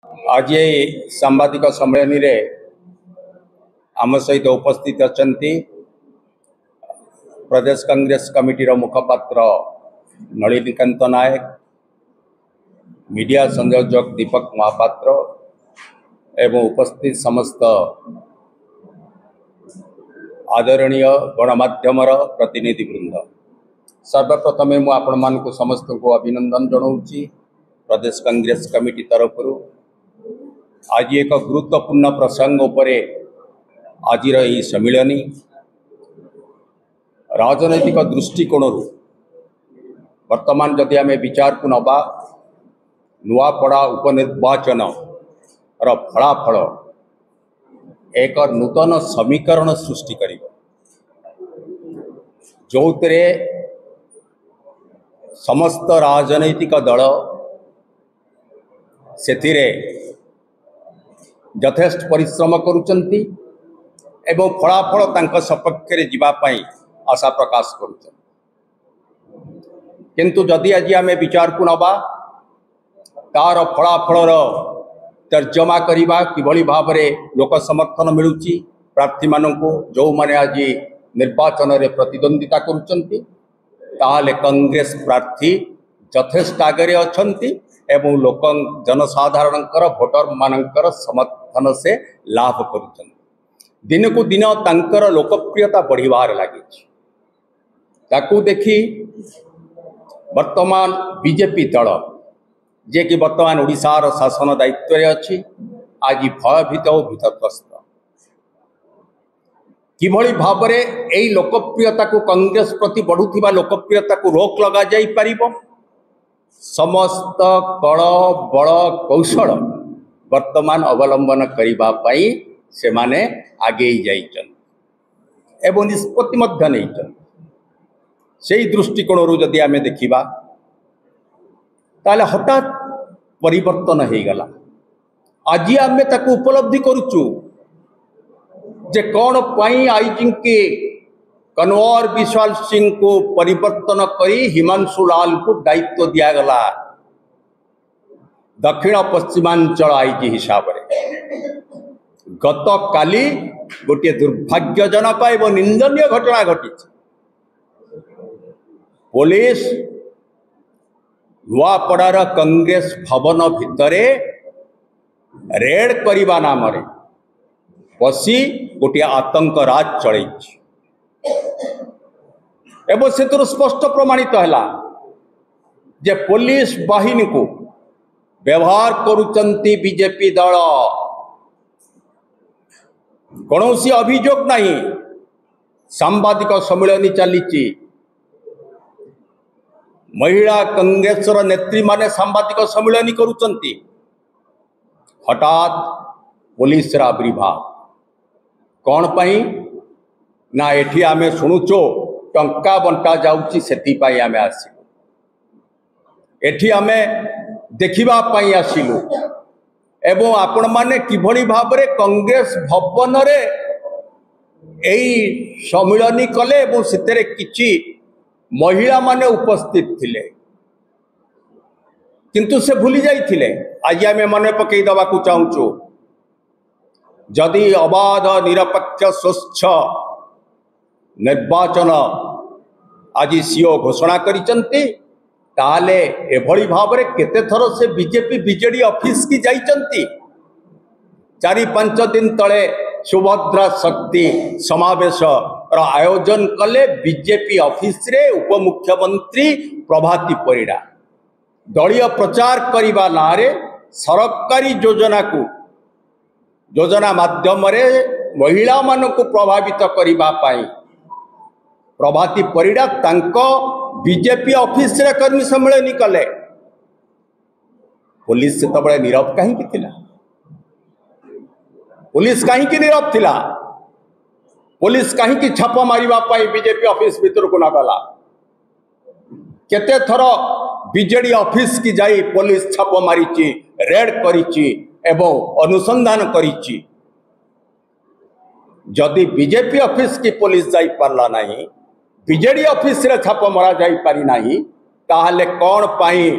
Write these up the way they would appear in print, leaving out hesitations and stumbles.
आज ये सांबादिक सम्मेलन रे आम सहित उपस्थित अच्छा प्रदेश कांग्रेस कमिटी मुखपात्र नलिनीकांत नायक, मीडिया संयोजक दीपक महापात्र एवं उपस्थित समस्त आदरणीय गणमाध्यम प्रतिनिधि वृंद, सर्वप्रथम मु आपण मानक समस्त को अभिनंदन जनाऊँगी। प्रदेश कांग्रेस कमिटी तरफ आज एक गुरुत्वपूर्ण प्रसंग उपरे आज सम्मिलनी राजनैतिक दृष्टिकोण वर्तमान जदि आम विचार को नवा नुआपड़ा उपनिर्वाचन फलाफल एक नूतन समीकरण सृष्टि कर जो समस्त राजनैतिक दल से यथेष्ट परिश्रम करुचंती एवं फलाफल तांका सपक्ष रे जीवापाई आशा प्रकाश करुचंती। किंतु जदि आज आम विचार को नवा तार फलाफल तर्जमा करवा किभली भाव में लोक समर्थन मिलूची प्रार्थी मानू जो माने आज निर्वाचन रे प्रतिद्वंदिता करुचंती, ताहले कांग्रेस प्रार्थी यथेष्ट आगे अछंती एवं लोक जनसाधारण भोटर मानकर समर्थन से लाभ करुचंती। दिन को दिन तांकर लोकप्रियता बढ़िबार लगी ताकू देखी वर्तमान बीजेपी दल जे कि वर्तमान ओडिशार शासन दायित्व रे अछि आज भयभीत और भीतत्रस्त किभली भाव में यही लोकप्रियता को कांग्रेस प्रति बढ़ुथिबा लोकप्रियता को रोक लगा जाई परिबो। समस्त कल बल कौशल वर्तमान अवलंबन करिबा पई से माने आगे जाइछन एवं निष्पत्ति मध्य नैछन। सेही दृष्टिकोण जदि आमे देखिबा ताले हठात परिवर्तन हो गला। आज आम ताकू उपलब्धि करुचु जे कौन पाई आईजी के कन्वर विशाल सिंह को परिवर्तन करी हिमांशु लाल को दायित्व दिगला दक्षिण पश्चिमांचल आईजी हिसाब से। गत काली गोटे दुर्भाग्यजनक एवं निंदनीय घटना घटी। पुलिस नुआपड़ार कांग्रेस भवन भितरे रेड करने नाम पशि गोटे आतंक राज चल से स्पष्ट प्रमाणित है जे पुलिस बाहिनी को व्यवहार करुचंती बीजेपी दल। कौन सी अभियोग नहीं, सांबादिक सम्मेलन चली महिला कांग्रेस नेत्री माने सांबादिक सम्मेलन करुचंती। हठात पुलिस आविर्भाव कौन पाई ना एठी आमे शुणुचो टंका बंटा जाउची सेतिपाई आमे आसिलु। एठी आमे देखिबा पाई आसिलु एवं आपण माने किभली भाव रे कांग्रेस भवन रे एई सम्मेलन कले एवं सेतेरे किछि महिला माने उपस्थित थिले किंतु से भूली जाइथिले। आज आमे मने पकई दबा को चाहूचु जदि अबाध निरपेक्ष स्वच्छ निर्वाचन आज सीओ घोषणा करिचंती ताले एभली भाव में केते थर से बीजेपी बीजेडी ऑफिस की जाइचंती। 4-5 दिन तले सुभद्रा शक्ति समावेश आयोजन कले बीजेपी ऑफिस रे उपमुख्यमंत्री प्रभाती परिडा दलीय प्रचार करने नारे सरकारी योजना माध्यम रे महिला मान को प्रभावित करने प्रभाती परिडा तांको बीजेपी ऑफिस रे कर्मी सम्मेलन कले। पुलिस से तबले नीरव कहीं थिला, पुलिस कहीं नीरव थिला, पुलिस कहीं छाप मारिबा पाई बीजेपी ऑफिस भीतर को न गला। केते थर बीजेडी ऑफिस की जाई पुलिस छाप मारिची, रेड करिची एवं अनुसंधान करिची। जदि बीजेपी ऑफिस की पुलिस जाई पारला नहीं, बीजेडी ऑफिस रे छाप मरा जाई पारी नहीं, ताहले कौन पाई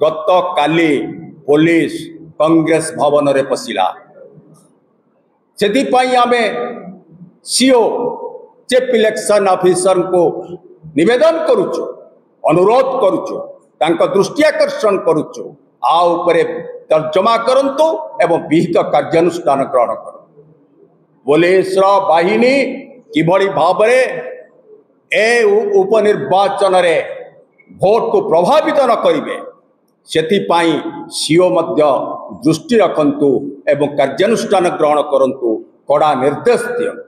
गत काली पुलिस कांग्रेस भवन रे पशिला से आमे सीओ चीफ इलेक्शन ऑफिसर को निवेदन करुचु अनुरोध करुचु तांको दृष्टि आकर्षण करुचु आ उपरे तर्जमा करंतु एवं विहित कार्यानुष्ठान ग्रहण कर पुलिस बाहिनी किभली भावरे ए उपनिर्वाचन रे भोट को प्रभावित न करिवे सेथिपाई सीओ मध्य दृष्टि रखंतु एवं कार्यानुष्ठान ग्रहण करंतु कड़ा निर्देश दियंतु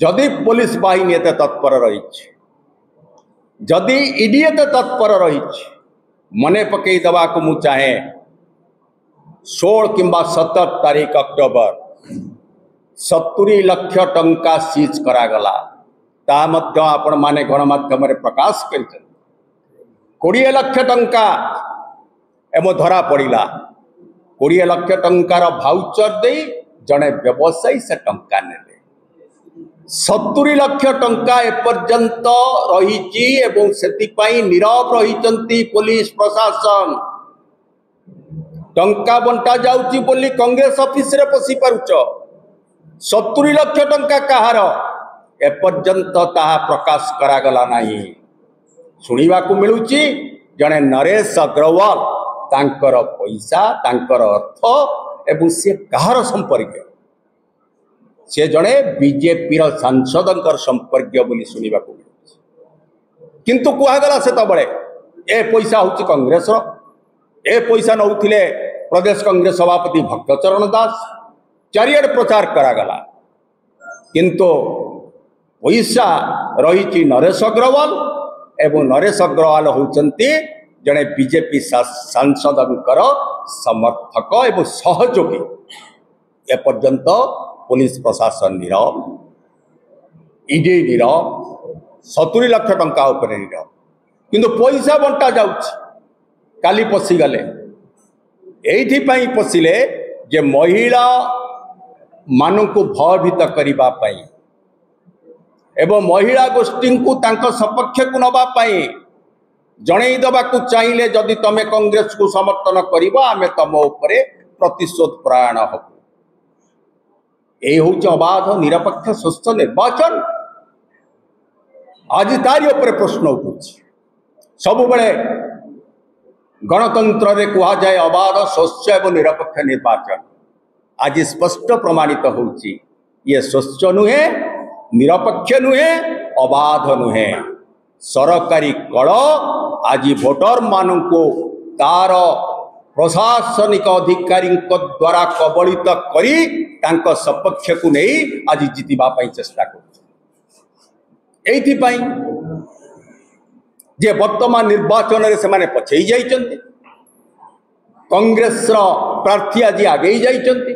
जदि पुलिस बाहिनी एते तत्पर रही जदि ईडी एते तत्पर रही मने पकई दवा को मु चाहे 16 किंबा 17 तारीख अक्टोबर 70 लाख टंका सीज करागला ता मध्य आपण माने गणमाध्यम रे प्रकाश कर 20 लाख टंका एवं धरा पड़ा 20 लाख टंकार भाउचर दे जड़े व्यवसायी से टंका ने 70 लाख टंका एपर्यंत रही नीरव रही पुलिस प्रशासन टंका बंटा जाउची बोली कांग्रेस ऑफिस रे पसी पारुच 70 लाख टंका कहार एपर्यंत ताहा प्रकाश करागला नहीं शुणा को मिलूची जड़े नरेश अग्रवाल तांकर पैसा तांकर अर्थ एवं से कहार संपर्क से जड़े बीजेपी सांसद संपर्क बोली शुणा को किंतु कहगला से तबले ए पैसा हूँ कांग्रेस ए पैसा नौथिले प्रदेश कांग्रेस सभापति भक्तचरण दास चारिआडे प्रचार करागला किंतु पैसा रही नरेश अग्रवाल एवं नरेश अग्रवाल होचंती जड़े बीजेपी सांसद समर्थक एवं सहयोगी एपर्यंत पुलिस प्रशासन नीरव ईडी नीरव 70 लाख टंका उपरे नीरव किंतु पैसा बंटा जाउछि काली पशिगले एइथिपाई पशिले जे महिला मानकु भयभीत करिबा पाई एवं महिला गोष्ठी को तांको सपक्ष को नबा पाई जणई दबाकू चाहिए जदि तमे कांग्रेस को समर्थन करिबा आमे तम उपरे प्रतिशोध परायण हबु ए हूँ अबाध निरपेक्ष स्वच्छ निर्वाचन आज तारी उपरे प्रश्न उठुच सब बेले गणतंत्र रे कहा जाए अबाध स्वच्छ एवं निरपेक्ष निर्वाचन आज स्पष्ट प्रमाणित होउची ये स्वच्छ नुहे निरपेक्ष नुहे अबाध नुहे सरकारी कल आज भोटर मान को तार प्रशासनिक अधिकारी द्वारा कबलित करी तांको सपक्ष को नहीं आज जीतिबा पाई चेष्टा कर जे वर्तमान निर्वाचन रे से माने पछई जाइचंती कांग्रेस रो प्रार्थी आज आगे जाइचंती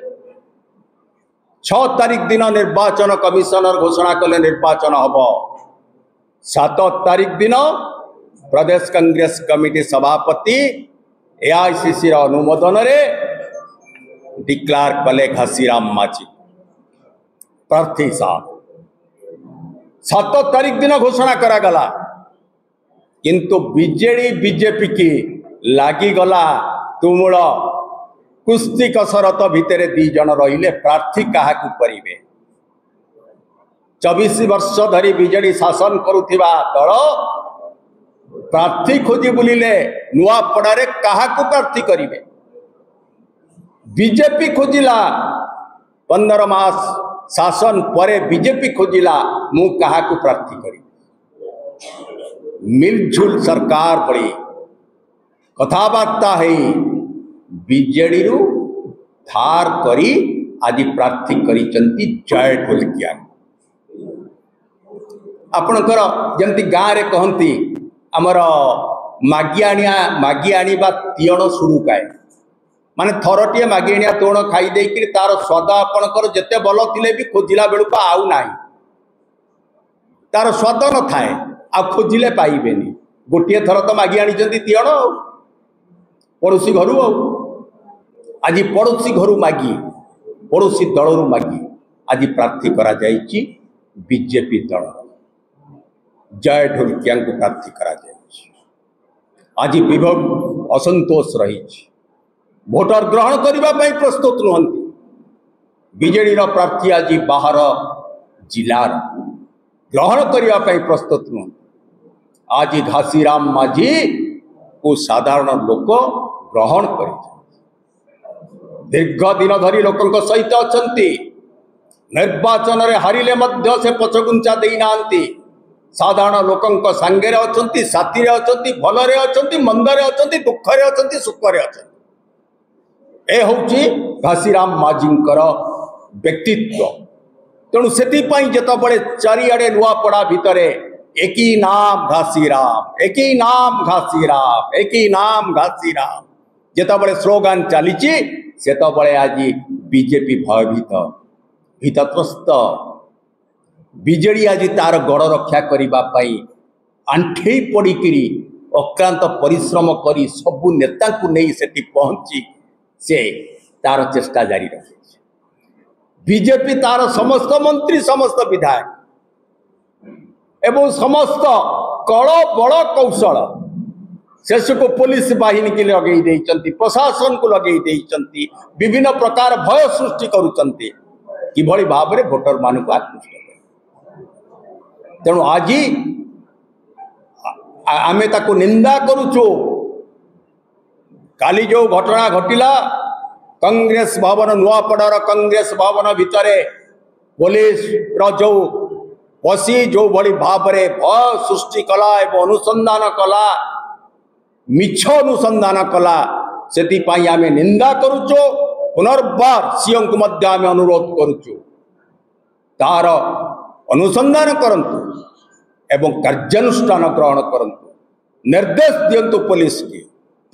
6 तारीख दिन निर्वाचन कमिशनर घोषणा कले निर्वाचन हब 7 तारीख दिन प्रदेश कांग्रेस कमिटी सभापति एआईसीसी अनुमोदन रे डिक्लेयर कले घासीराम माझी प्रार्थी साहब 7 तारीख दिन घोषणा करागला किंतु बीजेडी बीजेपी की लागिगला तुमुल कुस्ती कसरत भितर 2 जन रहिले प्रार्थी क्या करेंगे 24 वर्ष धरी बीजेडी शासन करुथिबा दल प्रार्थी खोजी बुलिले नुआपड़े क्या प्रार्थी करेंगे बीजेपी खोजिला 15 मास शासन परे बीजेपी खोजिला मु क्या प्रार्थी करी मिलझुल सरकार पड़ी कथबार्ता है बीजेडी रु धार करी आज प्रार्थी करिचंती जय ढोलकिया आपणकर जमती गाँव रे कहती आमर मागी आनिबा तीयण सुड़ुकाए माने थरटिए मागी आनिया तोण खाई देकी तार स्वाद आपणकर जेते भल थिले भी खोजिला बेलू आउ नाही तार स्वाद न थाए आ खोजिले पाइबेनी गोटे थर तो मागी आनी तीयण पड़ोसी घर आज पड़ोसी घर मागी पड़ोसी दलरू मागी आज प्रार्थी करा जाइछि बीजेपी दल जय ढोलकिया को प्रार्थी करा जाइछि आज विभव असंतोष रही भोटर ग्रहण करने प्रस्तुत नुहति। बीजेडी प्रार्थी आज बाहर जिलार ग्रहण करने प्रस्तुत नुहति। आज घासीराम माझी को साधारण लोक ग्रहण कर दीर्घ दिन धरी लोकों सहित अछंती। निर्वाचन रे हारिले मध्य से पछगुंचा देना साधारण लोकों सांगे अछंती, साथी अछंती, भलरे अछंती, मंदरे अछंती, दुखरे अछंती, सुखरे अछंती। ए होची घासीराम माझींकर व्यक्तित्व। तेणु सेतिपाई जेतबळे चारिआडे नुआपड़ा भितरे एक ही नाम घासीराम, एक ही नाम घासीराम, एक ही नाम घासीराम जेतबळे स्लोगान चलीची सेतबळे आज बीजेपी भयभीत भीतत्रस्त। बीजेडी आज तार गड़ रक्षा करने आंठे पड़िकी अक्रांत परिश्रम करी सबु नेता को नहीं सेठी पहुंची से तार चेष्टा जारी रखे। बीजेपी तार समस्त मंत्री, समस्त विधायक एवं समस्त कल बड़ कौशल शेष को पुलिस बाहिनी के लगे देइचंती, प्रशासन को लगे देइचंती, विभिन्न प्रकार भय सृष्टि करुचंती किभली भाव में भोटर मान को आकृष्ट करे। तेणु आज आमे ताको निंदा करुचु। काली जो घटना घटिला कांग्रेस भवन नुआपड़ार कांग्रेस भवन भितरे पुलिस जो बसी जो भली भाव में भय सृष्टि कला एवं अनुसंधान कला, मिछ अनुसंधान कला, से आमे निंदा करुचु। पुनर्बार सीएम को मध्य आमे अनुरोध करुचु तार अनुसंधान करंतु एवं कार्यानुष्ठान ग्रहण करंतु। निर्देश दियंतु पुलिस की,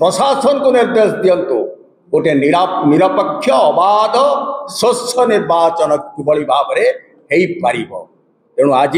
प्रशासन को निर्देश दियंतु गोटे निरपेक्ष अबाध स्वच्छ निर्वाचन किभली भाव में हो पारिबो। तेणु आज